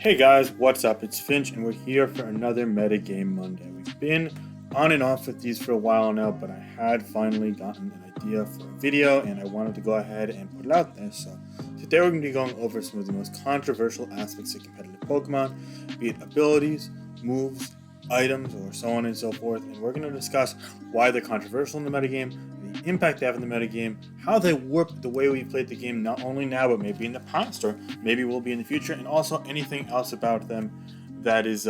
Hey guys, what's up? It's Finch and we're here for another Metagame Monday. We've been on and off with these for a while now, but I had finally gotten an idea for a video and I wanted to go ahead and put it out there. So today we're going to be going over some of the most controversial aspects of competitive Pokemon, be it abilities, moves, items, or so on and so forth. And we're going to discuss why they're controversial in the metagame, the impact they have in the metagame, how they warp the way we played the game not only now but maybe in the past or maybe will be in the future, and also anything else about them that is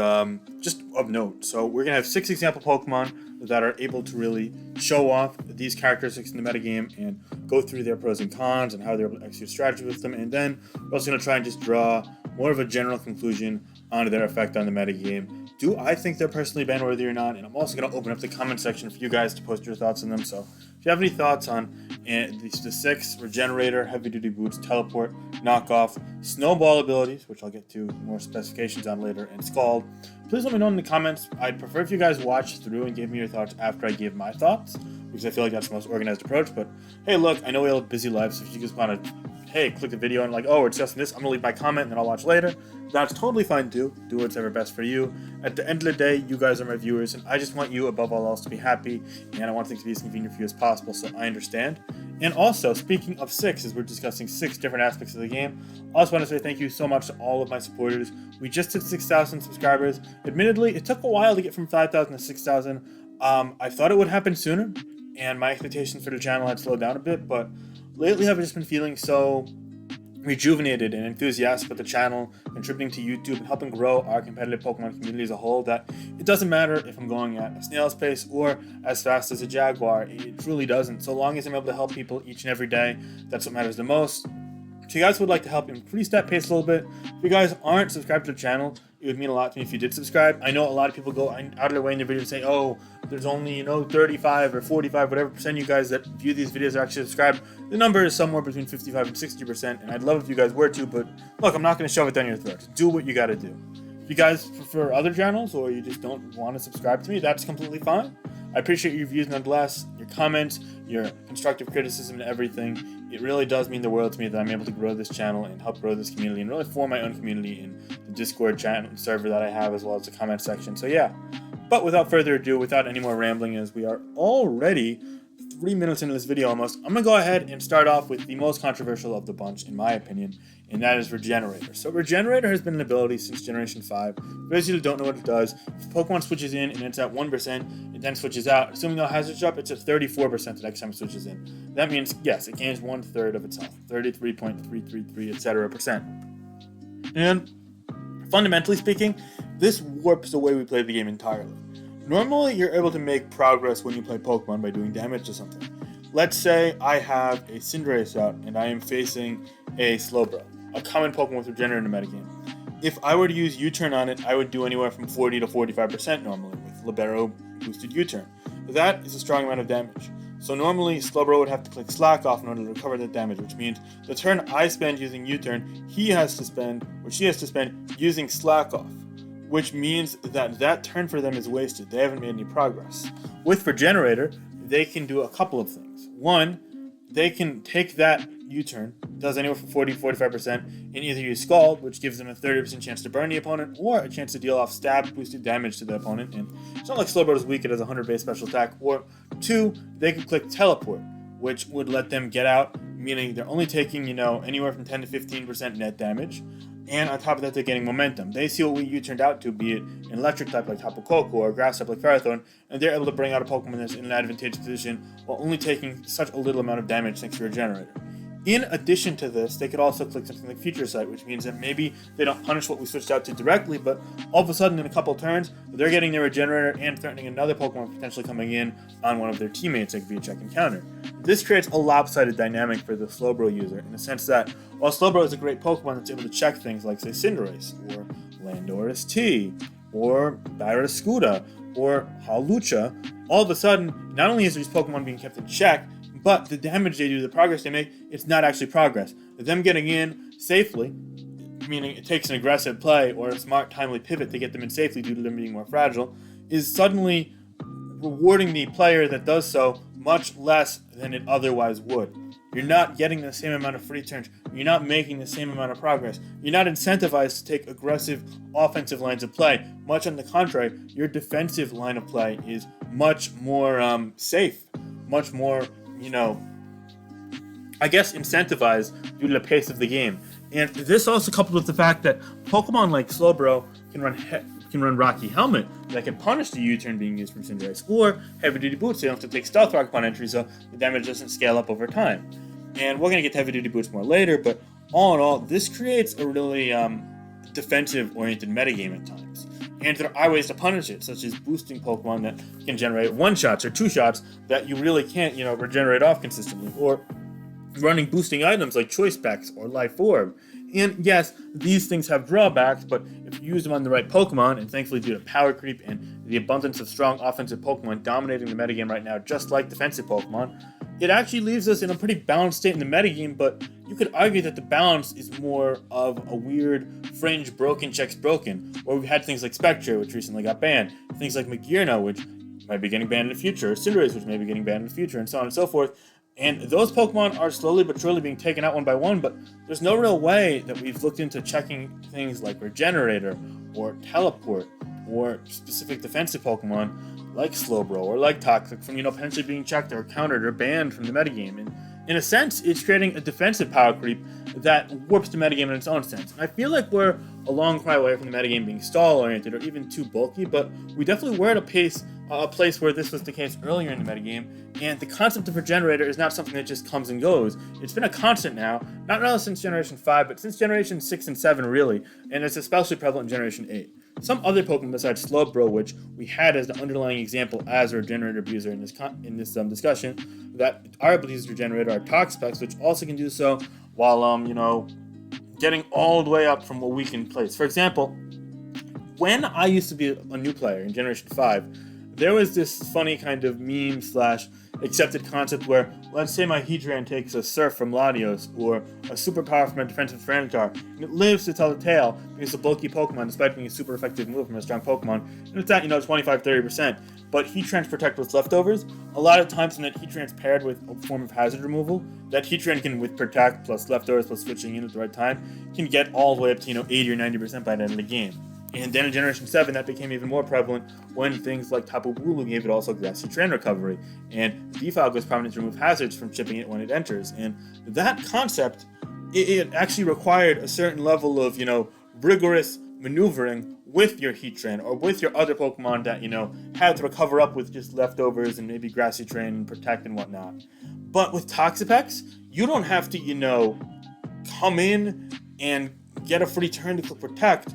just of note. So we're going to have 6 example Pokemon that are able to really show off these characteristics in the metagame and go through their pros and cons and how they're able to execute strategy with them. And then we're also going to try and just draw more of a general conclusion on their effect on the metagame. Do I think they're personally ban-worthy or not? And I'm also going to open up the comment section for you guys to post your thoughts on them. So if you have any thoughts on the 6 Regenerator, Heavy Duty Boots, Teleport, Knockoff, Snowball abilities, which I'll get to more specifications on later, and Scald, please let me know in the comments. I'd prefer if you guys watched through and gave me your thoughts after I gave my thoughts, because I feel like that's the most organized approach. But hey, look, I know we all have busy lives, so if you just want to, hey, click the video and like, oh, we're discussing this, I'm going to leave my comment and then I'll watch later. That's totally fine too. Do what's ever best for you. At the end of the day, you guys are my viewers, and I just want you, above all else, to be happy, and I want things to be as convenient for you as possible, so I understand. And also, speaking of 6, as we're discussing 6 different aspects of the game, I also want to say thank you so much to all of my supporters. We just hit 6,000 subscribers. Admittedly, it took a while to get from 5,000 to 6,000. I thought it would happen sooner, and my expectations for the channel had slowed down a bit, but lately I've just been feeling so rejuvenated and enthusiastic with the channel, contributing to YouTube and helping grow our competitive Pokemon community as a whole, that it doesn't matter if I'm going at a snail's pace or as fast as a jaguar. It truly doesn't. So long as I'm able to help people each and every day, that's what matters the most. If you guys would like to help increase that pace a little bit, if you guys aren't subscribed to the channel, it would mean a lot to me if you did subscribe. I know a lot of people go out of their way in their video to say, oh, there's only, 35 or 45, whatever percent you guys that view these videos are actually subscribed. The number is somewhere between 55 and 60%, and I'd love if you guys were to, but look, I'm not going to shove it down your throat. Do what you got to do. If you guys prefer other channels or you just don't want to subscribe to me, that's completely fine. I appreciate your views nonetheless, your comments, your constructive criticism and everything. It really does mean the world to me that I'm able to grow this channel and help grow this community and really form my own community in the Discord channel server that I have, as well as the comment section. So yeah, but without further ado, without any more rambling, as we are already 3 minutes into this video almost, I'm going to go ahead and start off with the most controversial of the bunch, in my opinion, and that is Regenerator. So Regenerator has been an ability since Generation 5. For those of you who don't know what it does, if Pokemon switches in and it's at 1%, it then switches out. Assuming no hazard drop, it's at 34% the next time it switches in. That means, yes, it gains 1/3 of its health, 33.333, etc. percent. And fundamentally speaking, this warps the way we play the game entirely. Normally, you're able to make progress when you play Pokemon by doing damage to something. Let's say I have a Cinderace out and I am facing a Slowbro, a common Pokemon with Regenerator in the metagame. If I were to use U-Turn on it, I would do anywhere from 40 to 45% normally with Libero boosted U-Turn. That is a strong amount of damage. So normally, Slowbro would have to click Slack off in order to recover that damage, which means the turn I spend using U-Turn, he has to spend, or she has to spend, using Slack off, which means that turn for them is wasted. They haven't made any progress. With Regenerator, they can do a couple of things. One, they can take that U-turn, does anywhere from 40 to 45%, and either use Scald, which gives them a 30% chance to burn the opponent, or a chance to deal off stab boosted damage to the opponent. And it's not like Slowbro is weak, it has a 100 base special attack. Or 2, they could click Teleport, which would let them get out, meaning they're only taking, anywhere from 10 to 15% net damage. And on top of that, they're getting momentum. They see what we U-turned out to, be it an electric type like Tapu Koko or grass type like Ferrothorn, and they're able to bring out a Pokemon that's in an advantageous position while only taking such a little amount of damage thanks to Regenerator. In addition to this, they could also click something like Future Sight, which means that maybe they don't punish what we switched out to directly, but all of a sudden in a couple turns, they're getting their Regenerator and threatening another Pokemon potentially coming in on one of their teammates that could be a check encounter. This creates a lopsided dynamic for the Slowbro user in the sense that while Slowbro is a great Pokemon that's able to check things like, say, Cinderace, or Landorus T, or Barraskewda, or Hawlucha, all of a sudden, not only is these Pokemon being kept in check, but the damage they do, the progress they make, it's not actually progress. Them getting in safely, meaning it takes an aggressive play or a smart, timely pivot to get them in safely due to them being more fragile, is suddenly rewarding the player that does so much less than it otherwise would. You're not getting the same amount of free turns. you're not making the same amount of progress. You're not incentivized to take aggressive offensive lines of play. Much on the contrary, your defensive line of play is much more safe, much more, incentivized due to the pace of the game. And this also coupled with the fact that Pokemon like Slowbro can run Rocky Helmet that can punish the U-turn being used from Cinderace, or Heavy Duty Boots, so you don't have to take Stealth Rock upon entry, so the damage doesn't scale up over time. And we're going to get to Heavy Duty Boots more later, but all in all, this creates a really defensive-oriented metagame at times. And there are ways to punish it, such as boosting Pokemon that can generate 1-shots or 2-shots that you really can't, regenerate off consistently, or running boosting items like Choice Specs or Life Orb. And yes, these things have drawbacks, but if you use them on the right Pokemon, and thankfully due to power creep and the abundance of strong offensive Pokemon dominating the metagame right now, just like defensive Pokemon, it actually leaves us in a pretty balanced state in the metagame, but you could argue that the balance is more of a weird fringe broken checks broken, where we've had things like Spectre, which recently got banned, things like Magearna, which might be getting banned in the future, or Cinderace, which may be getting banned in the future, and so on and so forth. And those Pokemon are slowly but surely being taken out one by one, but there's no real way that we've looked into checking things like Regenerator, or Teleport, or specific defensive Pokemon like Slowbro, or like Toxic from, potentially being checked or countered or banned from the metagame. And in a sense, it's creating a defensive power creep that warps the metagame in its own sense. And I feel like we're a long cry away from the metagame being stall-oriented or even too bulky, but we definitely were at a place where this was the case earlier in the metagame, and the concept of Regenerator is not something that just comes and goes. It's been a constant now, not only since Generation 5, but since Generation 6 and 7 really, and it's especially prevalent in Generation 8. Some other Pokemon besides Slowbro, which we had as the underlying example as a Regenerator abuser in this discussion, that are able to use Regenerator are Toxapex, which also can do so while, getting all the way up from a weakened place. For example, when I used to be a new player in Generation 5, there was this funny kind of meme / accepted concept where, let's say my Heatran takes a Surf from Latios, or a super power from a defensive Tyranitar, and it lives to tell the tale because it's a bulky Pokemon despite being a super effective move from a strong Pokemon, and it's at, 25-30%. But Heatran's Protect with leftovers, a lot of times when that Heatran's paired with a form of hazard removal, that Heatran can, with Protect plus leftovers plus switching in at the right time, can get all the way up to, 80 or 90% by the end of the game. And then in Generation 7, that became even more prevalent when things like Tapu Bulu gave it also Grassy Train recovery, and Defog was prominent to remove hazards from chipping it when it enters. And that concept, it actually required a certain level of, rigorous maneuvering with your Heatran, or with your other Pokemon that, had to recover up with just leftovers and maybe Grassy Train and Protect and whatnot. But with Toxapex, you don't have to, come in and get a free turn to click Protect,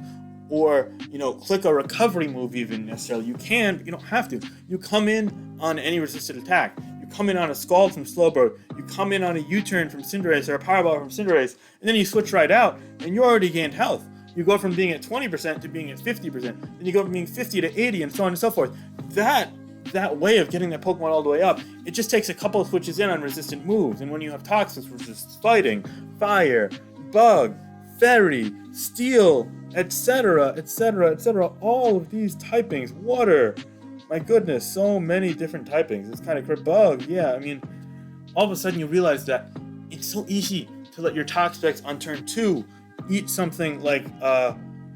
or, click a recovery move even necessarily. You can, but you don't have to. You come in on any resisted attack. You come in on a Scald from Slowbro. You come in on a U-turn from Cinderace or a Powerball from Cinderace, and then you switch right out, and you already gained health. You go from being at 20% to being at 50%. Then you go from being 50 to 80, and so on and so forth. That way of getting that Pokemon all the way up, it just takes a couple of switches in on resistant moves. And when you have Toxins, resists Fighting, Fire, Bug, Fairy, Steel, etc., etc., etc. All of these typings. Water. My goodness, so many different typings. It's kind of crazy. Bug, yeah. All of a sudden you realize that it's so easy to let your Toxapex on turn 2 eat something like, a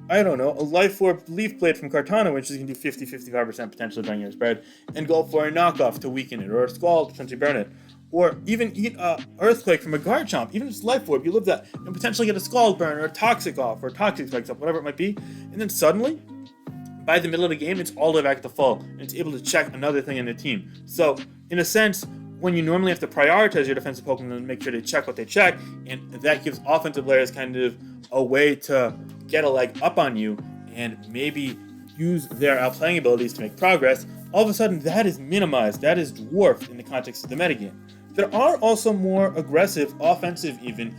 Life Orb Leaf Blade from Kartana, which is going to do 50-55% potentially during your spread, and go for a Knockoff to weaken it, or a Scald to potentially burn it. Or even eat Earthquake from a Garchomp, even if it's Life Orb, you live that, and potentially get a Scald Burn, or a Toxic off, or a Toxic Spikes up, whatever it might be, and then suddenly, by the middle of the game, it's all the way back to full, and it's able to check another thing in the team. So, in a sense, when you normally have to prioritize your defensive Pokemon and make sure they check what they check, and that gives offensive players kind of a way to get a leg up on you, and maybe use their outplaying abilities to make progress, all of a sudden that is minimized, that is dwarfed in the context of the metagame. There are also more aggressive, offensive even,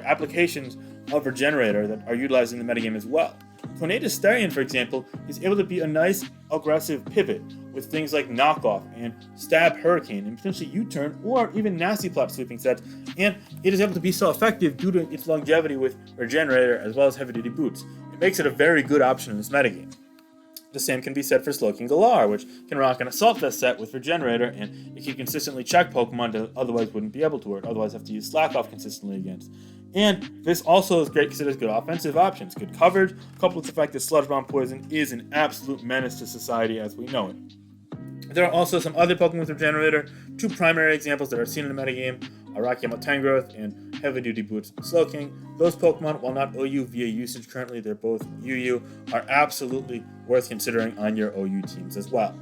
applications of Regenerator that are utilized in the metagame as well. Tornadus Starion, for example, is able to be a nice, aggressive pivot with things like Knockoff and Stab Hurricane and potentially U-Turn or even Nasty Plot sweeping sets, and it is able to be so effective due to its longevity with Regenerator as well as Heavy Duty Boots. It makes it a very good option in this metagame. The same can be said for Slowking Galar, which can rock an Assault Vest set with Regenerator, and it can consistently check Pokemon that otherwise wouldn't be able to, or otherwise have to use Slack Off consistently against. And this also is great because it has good offensive options, good coverage, coupled with the fact that Sludge Bomb Poison is an absolute menace to society as we know it. There are also some other Pokemon with Regenerator, two primary examples that are seen in the metagame, Arakiama Tangrowth and Heavy Duty Boots Slowking. Those Pokemon, while not OU via usage currently, they're both UU, are absolutely worth considering on your OU teams as well.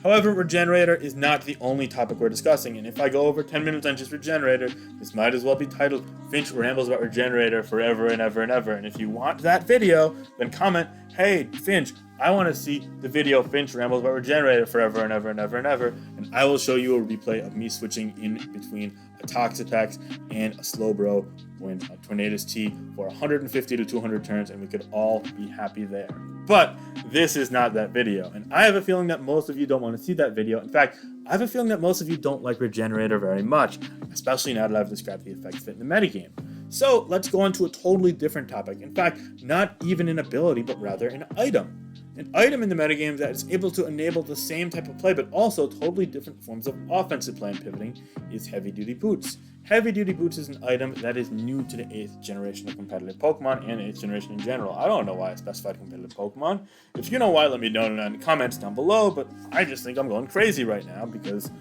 However, Regenerator is not the only topic we're discussing, and if I go over 10 minutes on just Regenerator, this might as well be titled Finch Rambles About Regenerator Forever and Ever and Ever. And if you want that video, then comment, hey, Finch, I want to see the video Finch Rambles About Regenerator Forever and Ever and Ever and Ever, and I will show you a replay of me switching in between a Toxapex and a Slowbro when a Tornadus T for 150 to 200 turns, and we could all be happy there. But this is not that video, and I have a feeling that most of you don't want to see that video. In fact, I have a feeling that most of you don't like Regenerator very much, especially now that I've described the effects of it in the metagame. So let's go on to a totally different topic. In fact, not even an ability, but rather an item. An item in the metagame that is able to enable the same type of play, but also totally different forms of offensive play and pivoting, is Heavy Duty Boots. Heavy Duty Boots is an item that is new to the 8th generation of competitive Pokemon and 8th generation in general. I don't know why I specified competitive Pokemon. If you know why, let me know in the comments down below, but I just think I'm going crazy right now because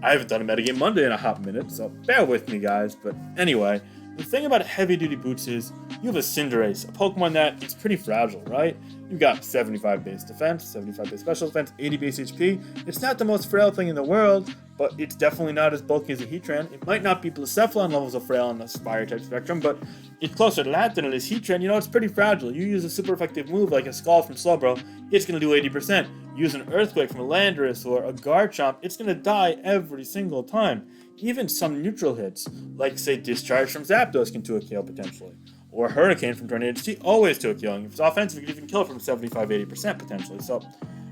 I haven't done a metagame Monday in a hot minute, so bear with me, guys. But anyway, the thing about Heavy Duty Boots is you have a Cinderace, a Pokemon that is pretty fragile, right? You've got 75 base defense, 75 base special defense, 80 base HP. It's not the most frail thing in the world, but it's definitely not as bulky as a Heatran. It might not be Blacephalon levels of frail on the Fire type spectrum, but it's closer to that than it is Heatran. You know, it's pretty fragile. You use a super effective move like a Scald from Slowbro, it's going to do 80%. Use an Earthquake from a Landorus or a Garchomp, it's going to die every single time. Even some neutral hits, like say Discharge from Zapdos can 2 KO potentially. Or Hurricane from Tornadus T, always 2 KO. If it's offensive, you can even kill it from 75-80% potentially. So,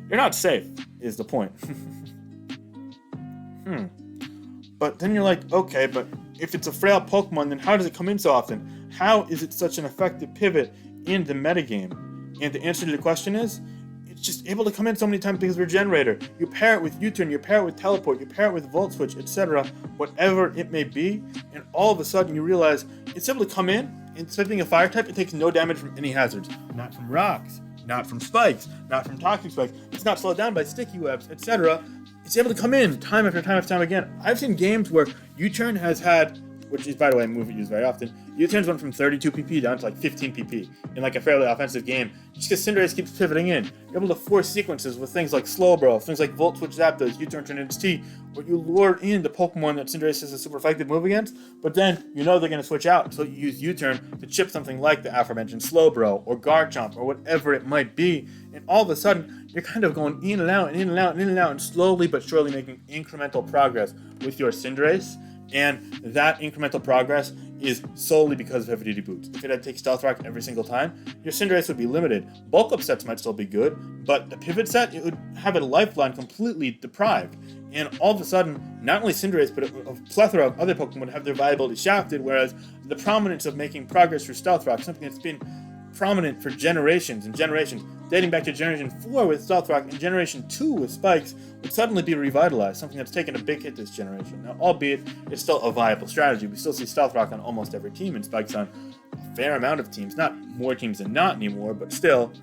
you're not safe, is the point. But then you're like, okay, but if it's a frail Pokemon, then how does it come in so often? How is it such an effective pivot in the metagame? And the answer to the question is, it's just able to come in so many times because of Regenerator. You pair it with U-Turn, you pair it with Teleport, you pair it with Volt Switch, etc., whatever it may be, and all of a sudden you realize it's able to come in, and instead of being a Fire type, it takes no damage from any hazards. Not from rocks, not from spikes, not from toxic spikes. It's not slowed down by sticky webs, etc. It's able to come in time after time after time again. I've seen games where U-Turn has had, which is, by the way, a move we use very often, U-Turns went from 32 PP down to like 15 PP in like a fairly offensive game, just because Cinderace keeps pivoting in. You're able to force sequences with things like Slowbro, things like Volt Switch Zapdos, U-Turn Tornadus T, where you lure in the Pokemon that Cinderace has a super effective move against, but then you know they're going to switch out, so you use U-Turn to chip something like the aforementioned Slowbro or Garchomp or whatever it might be, and all of a sudden you're kind of going in and out and in and out and in and out and slowly but surely making incremental progress with your Cinderace. And that incremental progress is solely because of Heavy Duty Boots. If it had to take Stealth Rock every single time, your Cinderace would be limited. Bulk Up sets might still be good, but the Pivot set, it would have a lifeline completely deprived. And all of a sudden, not only Cinderace, but a plethora of other Pokemon would have their viability shafted, whereas the prominence of making progress through Stealth Rock, something that's been prominent for generations and generations, dating back to Generation 4 with Stealth Rock and Generation 2 with Spikes, would suddenly be revitalized, something that's taken a big hit this generation. Now, albeit it's still a viable strategy, we still see Stealth Rock on almost every team and Spikes on a fair amount of teams, not more teams than not anymore, but still,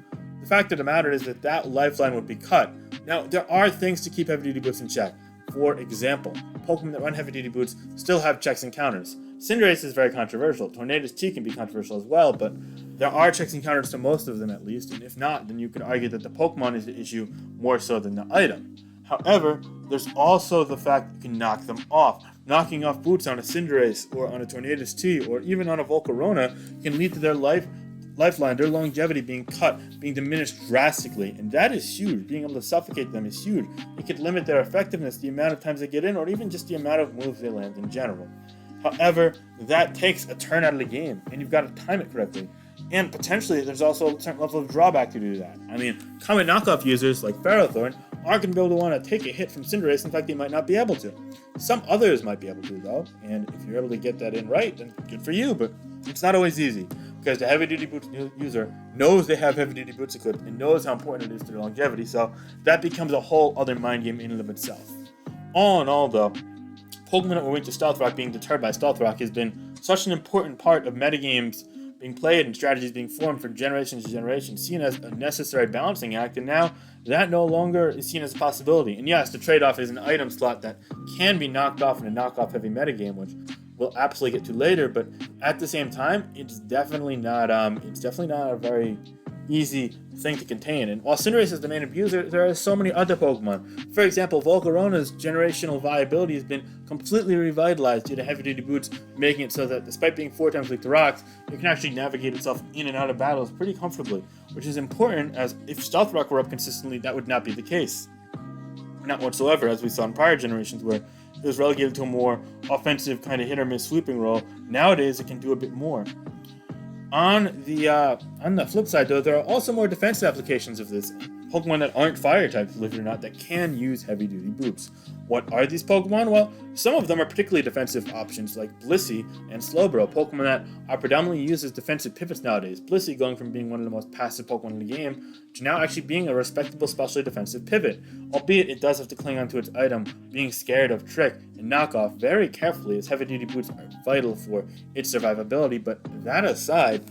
the fact of the matter is that that lifeline would be cut. Now, there are things to keep Heavy Duty Boots in check. For example, Pokemon that run Heavy Duty Boots still have checks and counters. Cinderace is very controversial. Tornadus T can be controversial as well, but there are checks and counters to most of them at least, and if not, then you could argue that the Pokemon is the issue more so than the item. However, there's also the fact that you can knock them off. Knocking off boots on a Cinderace or on a Tornadus T or even on a Volcarona can lead to their lifeline, their longevity being cut, being diminished drastically, and that is huge. Being able to suffocate them is huge. It could limit their effectiveness, the amount of times they get in, or even just the amount of moves they land in general. However, that takes a turn out of the game, and you've got to time it correctly. And potentially, there's also a certain level of drawback to do that. I mean, common knockoff users like Ferrothorn aren't going to be able to want to take a hit from Cinderace. In fact, they might not be able to. Some others might be able to, though, and if you're able to get that in right, then good for you, but it's not always easy. because the heavy duty boots user knows they have heavy duty boots equipped and knows how important it is to their longevity. So that becomes a whole other mind game in and of itself. All in all, though, Pokemon that were weak to Stealth Rock being deterred by Stealth Rock has been such an important part of metagames being played and strategies being formed for generations and generations, seen as a necessary balancing act, and now that no longer is seen as a possibility. And yes, the trade-off is an item slot that can be knocked off in a knockoff heavy metagame, which we'll absolutely get to later, but at the same time, it's definitely not a very easy thing to contain. And while Cinderace is the main abuser, there are so many other Pokemon. For example, Volcarona's generational viability has been completely revitalized due to heavy duty boots, making it so that despite being 4 times weak to rocks, it can actually navigate itself in and out of battles pretty comfortably, which is important, as if Stealth Rock were up consistently, that would not be the case. Not whatsoever, as we saw in prior generations where it was relegated to a more offensive kind of hit or miss sweeping role. Nowadays, it can do a bit more. On the flip side, though, there are also more defensive applications of this. Pokemon that aren't fire types, believe it or not, that can use heavy duty boots. What are these Pokemon? Well, some of them are particularly defensive options like Blissey and Slowbro, Pokemon that are predominantly used as defensive pivots nowadays. Blissey going from being one of the most passive Pokemon in the game to now actually being a respectable specially defensive pivot, albeit it does have to cling onto its item, being scared of Trick and Knockoff very carefully, as heavy duty boots are vital for its survivability. But that aside,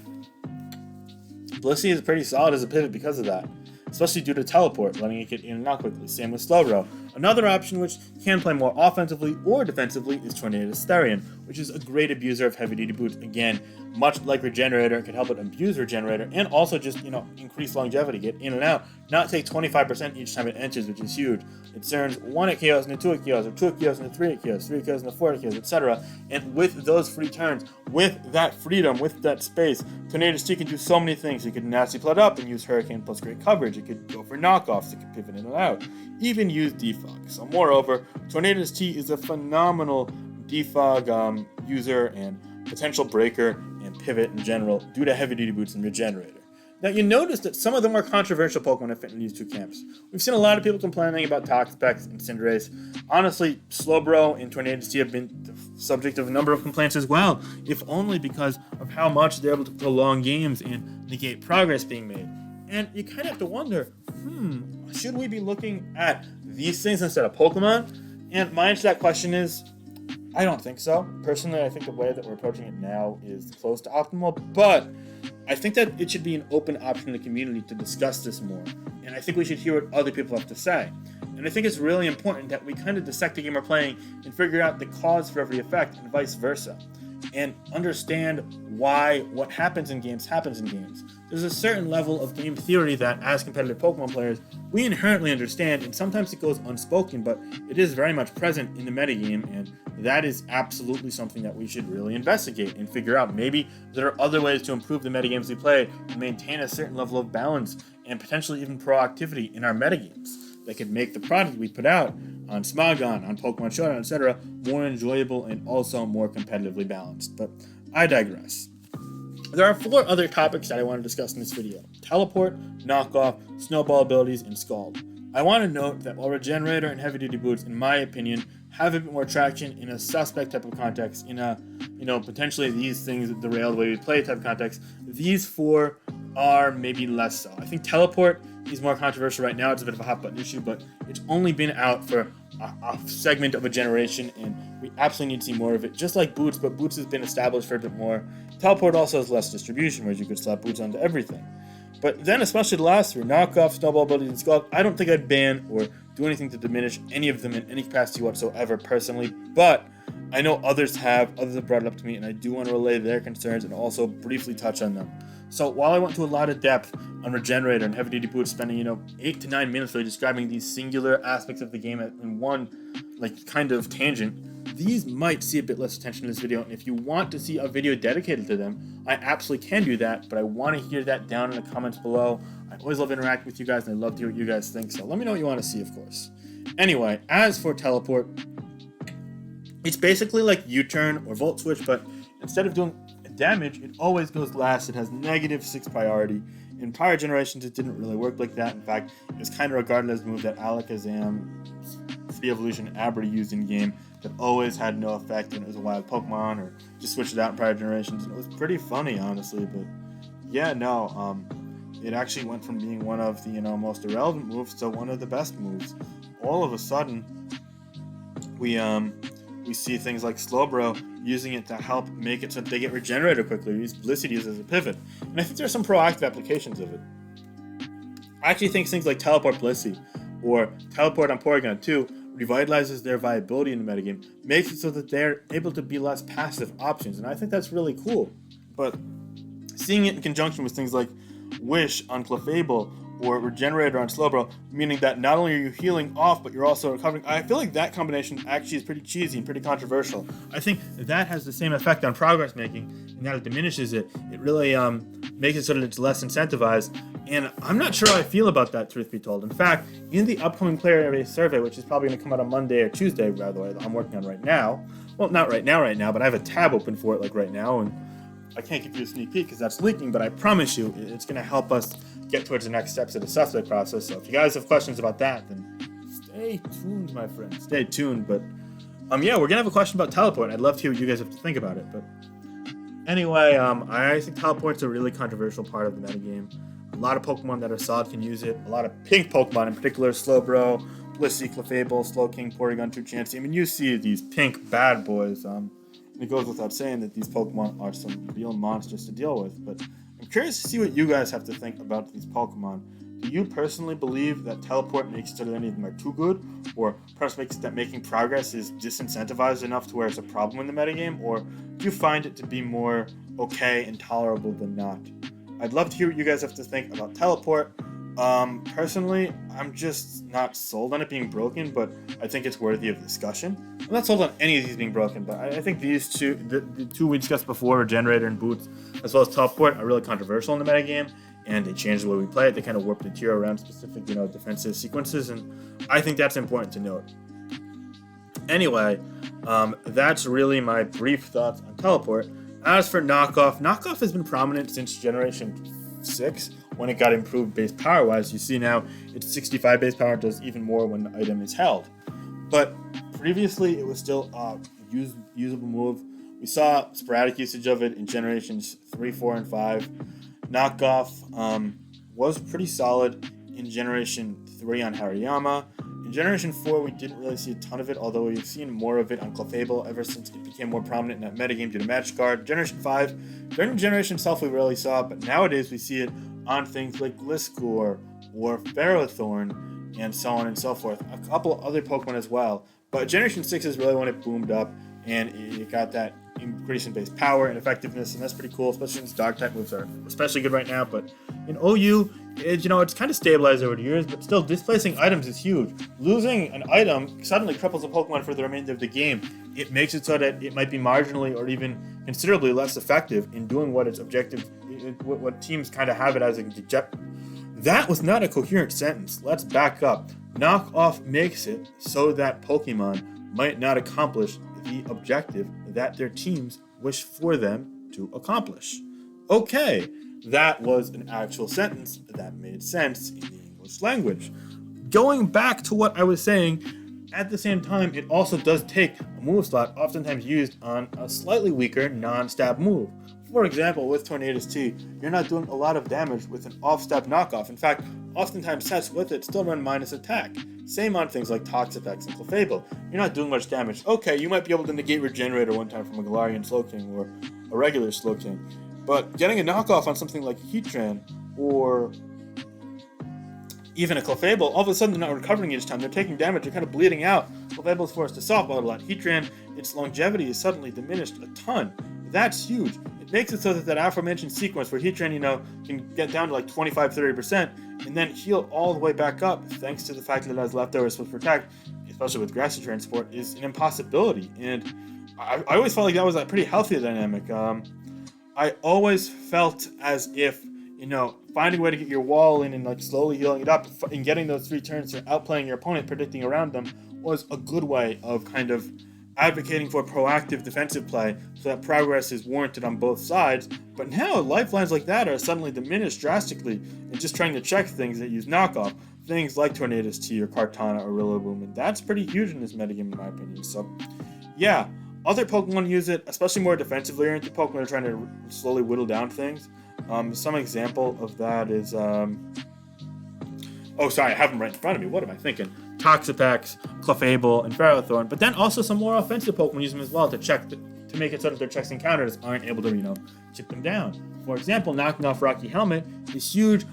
Blissey is pretty solid as a pivot because of that, especially due to teleport, letting it get in and out quickly. Same with Slowbro. Another option which can play more offensively or defensively is Tornadus Therian, which is a great abuser of heavy duty boots. Again, much like Regenerator, it can help it abuse Regenerator and also just, increase longevity, get in and out, not take 25% each time it enters, which is huge. It turns 1 hit KOs into 2 hit KOs, or 2 hit KOs into 3 hit KOs, 3 hit KOs into 4 hit KOs, etc. And with those free turns, with that freedom, with that space, Tornadus T can do so many things. It could nasty flood up and use Hurricane plus great coverage. It could go for knockoffs. It could pivot in and out. Even use Defog. So moreover, Tornadus T is a phenomenal Defog user and potential breaker and pivot in general due to heavy duty boots and Regenerator. Now, you notice that some of the more controversial Pokemon have fit in these two camps. We've seen a lot of people complaining about Toxapex and Cinderace. Honestly, Slowbro and Tornadus T have been the subject of a number of complaints as well, if only because of how much they're able to prolong games and negate progress being made. And you kind of have to wonder, should we be looking at these things instead of Pokemon? And my answer to that question is, I don't think so. Personally, I think the way that we're approaching it now is close to optimal, but I think that it should be an open option in the community to discuss this more. And I think we should hear what other people have to say. And I think it's really important that we kind of dissect the game we're playing and figure out the cause for every effect and vice versa. And understand why what happens in games happens in games. There's a certain level of game theory that, as competitive Pokemon players, we inherently understand, and sometimes it goes unspoken, but it is very much present in the metagame, and that is absolutely something that we should really investigate and figure out. Maybe there are other ways to improve the metagames we play to maintain a certain level of balance and potentially even proactivity in our metagames that could make the product we put out on Smogon, on Pokemon Showdown, etc. more enjoyable and also more competitively balanced. But I digress. There are 4 other topics that I want to discuss in this video: Teleport, Knockoff, Snowball abilities, and Scald. I want to note that while Regenerator and Heavy Duty Boots, in my opinion, have a bit more traction in a suspect type of context, in a, potentially these things derail the way we play type of context, these 4 are maybe less so. I think Teleport is more controversial right now. It's a bit of a hot button issue, but it's only been out for a segment of a generation, and we absolutely need to see more of it, just like Boots, but Boots has been established for a bit more. Teleport also has less distribution, whereas you could slap Boots onto everything. But then, especially the last 3, Knockoff, Snowball abilities, and Scald, I don't think I'd ban or do anything to diminish any of them in any capacity whatsoever, personally, but I know others have brought it up to me, and I do want to relay their concerns and also briefly touch on them. So while I went to a lot of depth on Regenerator and Heavy Duty Boots, spending 8 to 9 minutes really describing these singular aspects of the game in one kind of tangent, these might see a bit less attention in this video. And if you want to see a video dedicated to them, I absolutely can do that, but I want to hear that down in the comments below. I always love interacting with you guys, and I love to hear what you guys think, so let me know what you want to see, of course. Anyway, as for Teleport, it's basically like U-turn or Volt Switch, but instead of doing damage, it always goes last. It has -6 priority. In prior generations, it didn't really work like that. In fact, it was kind of regarded as a move that Alakazam, Free Evolution, Abra used in game that always had no effect when it was a wild Pokemon, or just switched it out in prior generations. And it was pretty funny, honestly, but yeah, no, it actually went from being one of the most irrelevant moves to one of the best moves. All of a sudden, we see things like Slowbro using it to help make it so that they get Regenerator quickly. Use Blissey as a pivot, and I think there's some proactive applications of it. I actually think things like Teleport Blissey or Teleport on Porygon 2 revitalizes their viability in the metagame, makes it so that they're able to be less passive options, and I think that's really cool. But seeing it in conjunction with things like Wish on Clefable or Regenerator on Slowbro, meaning that not only are you healing off, but you're also recovering, I feel like that combination actually is pretty cheesy and pretty controversial. I think that has the same effect on progress making, and that it diminishes it. It really makes it so that it's less incentivized, and I'm not sure how I feel about that, truth be told. In fact, in the upcoming player base survey, which is probably going to come out on Monday or Tuesday, by the way, that I'm working on right now. Well, not right now, but I have a tab open for it like right now, and I can't give you a sneak peek because that's leaking, but I promise you it's going to help us get towards the next steps of the suspect process. So if you guys have questions about that, then stay tuned, my friends. Stay tuned. But yeah, we're going to have a question about Teleport. I'd love to hear what you guys have to think about it. But anyway, I think Teleport's a really controversial part of the metagame. A lot of Pokemon that are solid can use it. A lot of pink Pokemon, in particular, Slowbro, Blissey, Clefable, Slowking, Porygon 2, Chansey. I mean, you see these pink bad boys. It goes without saying that these Pokemon are some real monsters to deal with, but I'm curious to see what you guys have to think about these Pokemon. Do you personally believe that Teleport makes it so that any of them are too good, or perhaps makes it that making progress is disincentivized enough to where it's a problem in the metagame, or do you find it to be more okay and tolerable than not? I'd love to hear what you guys have to think about Teleport. Personally, I'm just not sold on it being broken, but I think it's worthy of discussion. I'm not sold on any of these being broken, but I think these two, the two we discussed before, Regenerator and Boots, as well as Teleport, are really controversial in the metagame, and they change the way we play it. They kind of warp the tier around specific, defensive sequences, and I think that's important to note. Anyway, that's really my brief thoughts on Teleport. As for Knockoff, Knockoff has been prominent since Generation 6, when it got improved base power wise. You see now it's 65 base power, does even more when the item is held. But previously it was still a usable move. We saw sporadic usage of it in Generations 3, 4, and 5. Knockoff was pretty solid in Generation 3 on Hariyama. In Generation 4 we didn't really see a ton of it, although we've seen more of it on Clefable ever since it became more prominent in that metagame due to Magic Guard. Generation 5, during the generation itself we rarely saw it, but nowadays we see it on things like Gliscor or Ferrothorn and so on and so forth. A couple other Pokemon as well. But Generation 6 is really when it boomed up and it got that increase in base power and effectiveness, and that's pretty cool, especially since Dark-type moves are especially good right now. But in OU, it's kind of stabilized over the years, but still displacing items is huge. Losing an item suddenly cripples a Pokemon for the remainder of the game. It makes it so that it might be marginally or even considerably less effective in doing what its objective, what teams kind of have it as a That was not a coherent sentence. Let's back up. Knockoff makes it so that Pokemon might not accomplish the objective that their teams wish for them to accomplish. Okay, that was an actual sentence that made sense in the English language. Going back to what I was saying, at the same time, it also does take a move slot oftentimes used on a slightly weaker non-stab move. For example, with Tornadus T, you're not doing a lot of damage with an off-step Knockoff. In fact, oftentimes sets with it still run minus attack. Same on things like Toxapex and Clefable. You're not doing much damage. Okay, you might be able to negate Regenerator one time from a Galarian Slowking or a regular Slowking, but getting a Knockoff on something like Heatran or even a Clefable, all of a sudden they're not recovering each time. They're taking damage, they're kind of bleeding out. Clefable's forced to softball a lot. Heatran, its longevity is suddenly diminished a ton. That's huge. It makes it so that aforementioned sequence where Heatran, can get down to like 25-30% and then heal all the way back up thanks to the fact that it has leftovers with Protect, especially with Grassy Transport, is an impossibility. And I always felt like that was a pretty healthy dynamic. I always felt as if, finding a way to get your wall in and like slowly healing it up and getting those 3 turns or outplaying your opponent, predicting around them, was a good way of kind of advocating for proactive defensive play so that progress is warranted on both sides. But now lifelines like that are suddenly diminished drastically and just trying to check things that use Knockoff, things like Tornadus T or Kartana or Rillaboom, and that's pretty huge in this metagame in my opinion. So yeah, other Pokemon use it, especially more defensively oriented Pokemon are trying to slowly whittle down things, Some example of that is, oh, sorry, I have them right in front of me. What am I thinking? Toxapex, Clefable, and Ferrothorn, but then also some more offensive Pokemon use them as well to make it so that their checks and counters aren't able to, chip them down. For example, knocking off Rocky Helmet is huge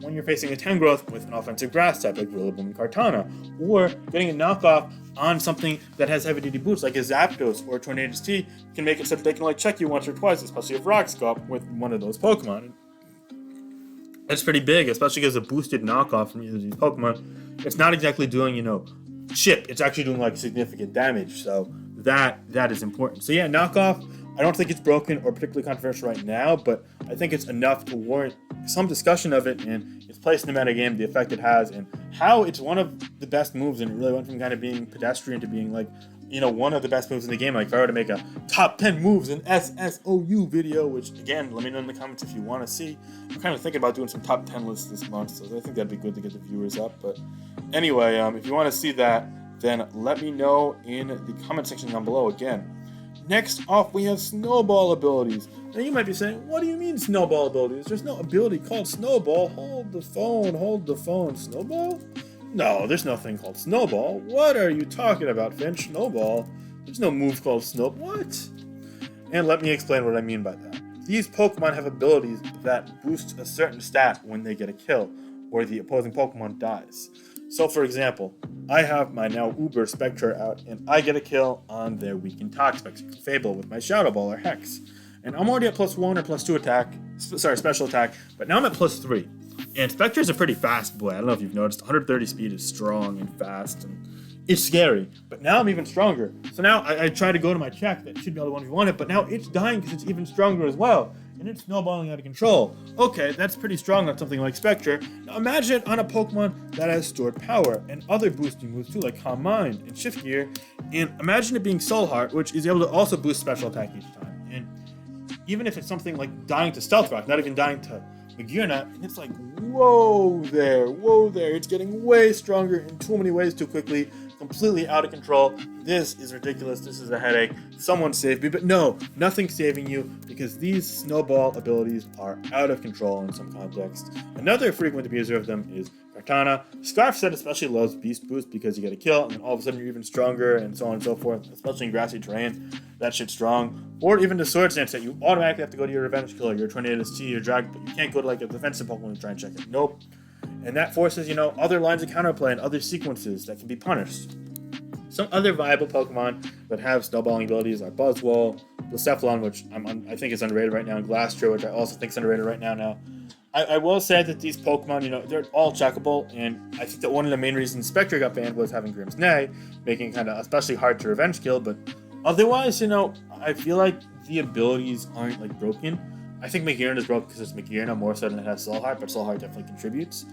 when you're facing a Tangrowth with an offensive grass type like Rillaboom and Kartana, or getting a knockoff on something that has heavy-duty boots like a Zapdos or Tornadus T can make it so that they can only check you once or twice, especially if Rock Stomp with one of those Pokemon. That's pretty big, especially because a boosted knockoff from either of these Pokemon, it's not exactly doing, chip. It's actually doing like significant damage, so that is important. So yeah, knockoff, I don't think it's broken or particularly controversial right now, but I think it's enough to warrant some discussion of it and its place in the metagame, the effect it has, and how it's one of the best moves, and it really went from kind of being pedestrian to being like, one of the best moves in the game. Like if I were to make a top 10 moves in SSOU video, which again, let me know in the comments if you want to see. I'm kind of thinking about doing some top 10 lists this month, so I think that'd be good to get the viewers up. But anyway, if you want to see that, then let me know in the comment section down below. Again, next off, we have Snowball abilities. Now you might be saying, what do you mean Snowball abilities? There's no ability called Snowball. Hold the phone. Snowball? No, there's nothing called Snowball. What are you talking about, Finch? Snowball? There's no move called Snowball. What? And let me explain what I mean by that. These Pokemon have abilities that boost a certain stat when they get a kill, or the opposing Pokemon dies. So for example, I have my now Uber Spectre out, and I get a kill on their weakened Toxapex Fable with my Shadow Ball or Hex. And I'm already at +1 or +2 attack, special attack, but now I'm at +3. And Spectre's a pretty fast boy. I don't know if you've noticed. 130 speed is strong and fast, and it's scary. But now I'm even stronger. So now I try to go to my check. That should be all the ones we wanted, but now it's dying because it's even stronger as well. And it's snowballing out of control. Okay, that's pretty strong on something like Spectre. Now imagine it on a Pokemon that has stored power and other boosting moves too, like Calm Mind and Shift Gear. And imagine it being Soul Heart, which is able to also boost special attack each time. And even if it's something like dying to Stealth Rock, not even dying to Magearna, and it's like, whoa there, it's getting way stronger in too many ways too quickly, completely out of control. This is ridiculous, this is a headache, someone save me. But no, nothing's saving you, because these Snowball abilities are out of control in some context. Another frequent abuser of them is Kartana. Scarf Set especially loves Beast Boost because you get a kill, and then all of a sudden you're even stronger, and so on and so forth, especially in grassy terrain. That shit's strong. Or even the Swords Dance that you automatically have to go to your Revenge Killer, your Tornadus T, your Drag, but you can't go to like a defensive Pokemon to try and check it. Nope. And that forces, other lines of counterplay and other sequences that can be punished. Some other viable Pokemon that have snowballing abilities are Buzzwole, Blacephalon, which I think is underrated right now, and Glastrier, which I also think is underrated right now. I will say that these Pokemon, they're all checkable, and I think that one of the main reasons Spectre got banned was having Grimm's Neigh, making it kind of especially hard to revenge kill, but otherwise, I feel like the abilities aren't like broken. I think Magearna is broken because it's Magearna more so than it has Soul Heart, but Soul Heart definitely contributes.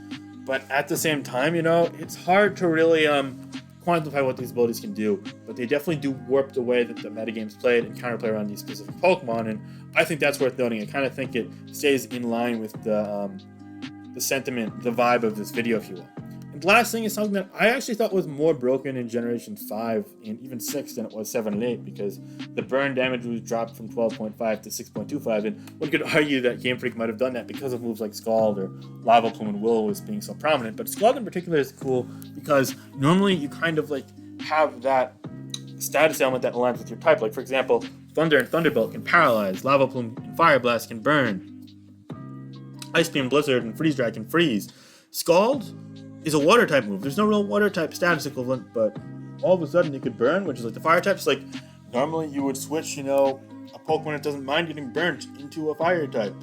But at the same time, it's hard to really quantify what these abilities can do, but they definitely do warp the way that the metagame's played and counterplay around these specific Pokemon, and I think that's worth noting. I kind of think it stays in line with the sentiment, the vibe of this video, if you will. And the last thing is something that I actually thought was more broken in Generation 5 and even 6 than it was 7 and 8, because the burn damage was dropped from 12.5 to 6.25, and one could argue that Game Freak might have done that because of moves like Scald or Lava Plume and Will was being so prominent. But Scald in particular is cool because normally you kind of like have that status element that aligns with your type. Like for example, Thunder and Thunderbolt can paralyze, Lava Plume and Fire Blast can burn, Ice Beam, Blizzard, and Freeze Drag can freeze. Scald is a water type move. There's no real water type status equivalent, but all of a sudden it could burn, which is like the fire type. It's like normally you would switch, a Pokemon that doesn't mind getting burnt into a fire type.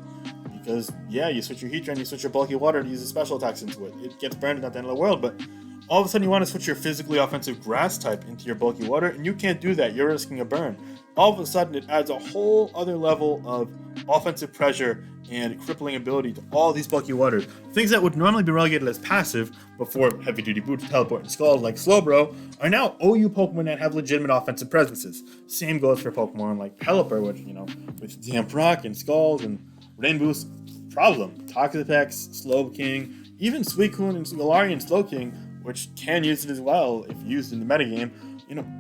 Because, yeah, you switch your Heat Drain, you switch your bulky water to use a special attacks into it. It gets burned, not the end of the world, but all of a sudden you want to switch your physically offensive grass type into your bulky water, and you can't do that. You're risking a burn. All of a sudden it adds a whole other level of offensive pressure and crippling ability to all these bulky waters. Things that would normally be relegated as passive before heavy duty boots, teleport, and Scald like Slowbro are now OU Pokemon that have legitimate offensive presences. Same goes for Pokemon like Pelipper, which, with Damp Rock and Scald and Rain Boost, problem. Toxapex, Slowking, even Suicune and Galarian Slowking, which can use it as well if used in the metagame,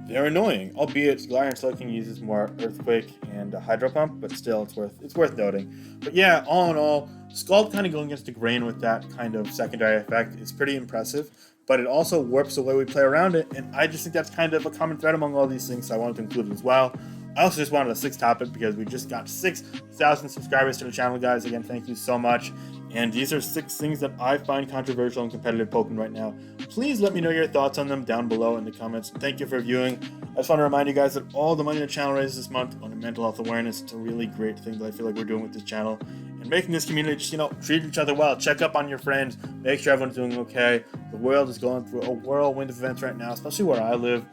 they're annoying. Albeit Iron Sliking uses more Earthquake and Hydro Pump, but still, it's worth noting. But yeah, all in all, Scald kind of going against the grain with that kind of secondary effect is pretty impressive. But it also warps the way we play around it, and I just think that's kind of a common thread among all these things, so I wanted to include it as well. I also just wanted a 6th topic because we just got 6,000 subscribers to the channel, guys. Again, thank you so much. And these are 6 things that I find controversial in competitive Pokemon right now. Please let me know your thoughts on them down below in the comments. Thank you for viewing. I just want to remind you guys that all the money the channel raises this month on mental health awareness, it's a really great thing that I feel like we're doing with this channel. And making this community just, treat each other well. Check up on your friends. Make sure everyone's doing okay. The world is going through a whirlwind of events right now, especially where I live.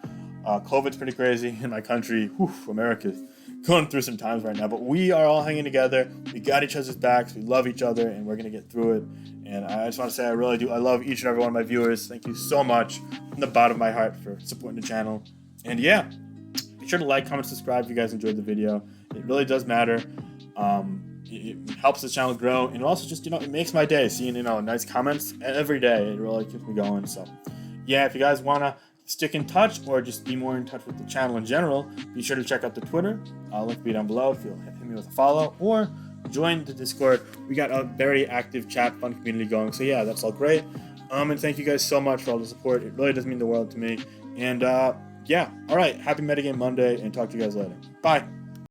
COVID's pretty crazy in my country. America's going through some times right now, but we are all hanging together. We got each other's backs. We love each other, and we're going to get through it. And I just want to say I really do. I love each and every one of my viewers. Thank you so much from the bottom of my heart for supporting the channel. And yeah, be sure to like, comment, subscribe if you guys enjoyed the video. It really does matter. It helps the channel grow, and it also just, it makes my day seeing, nice comments every day. It really keeps me going. So yeah, if you guys want to stick in touch or just be more in touch with the channel in general, be sure to check out the Twitter. I'll link to be down below if you'll hit me with a follow, or join the Discord. We got a very active chat, fun community going. So yeah, that's all great. And thank you guys so much for all the support. It really does mean the world to me. And yeah, all right, happy Metagame Monday, and talk to you guys later. Bye.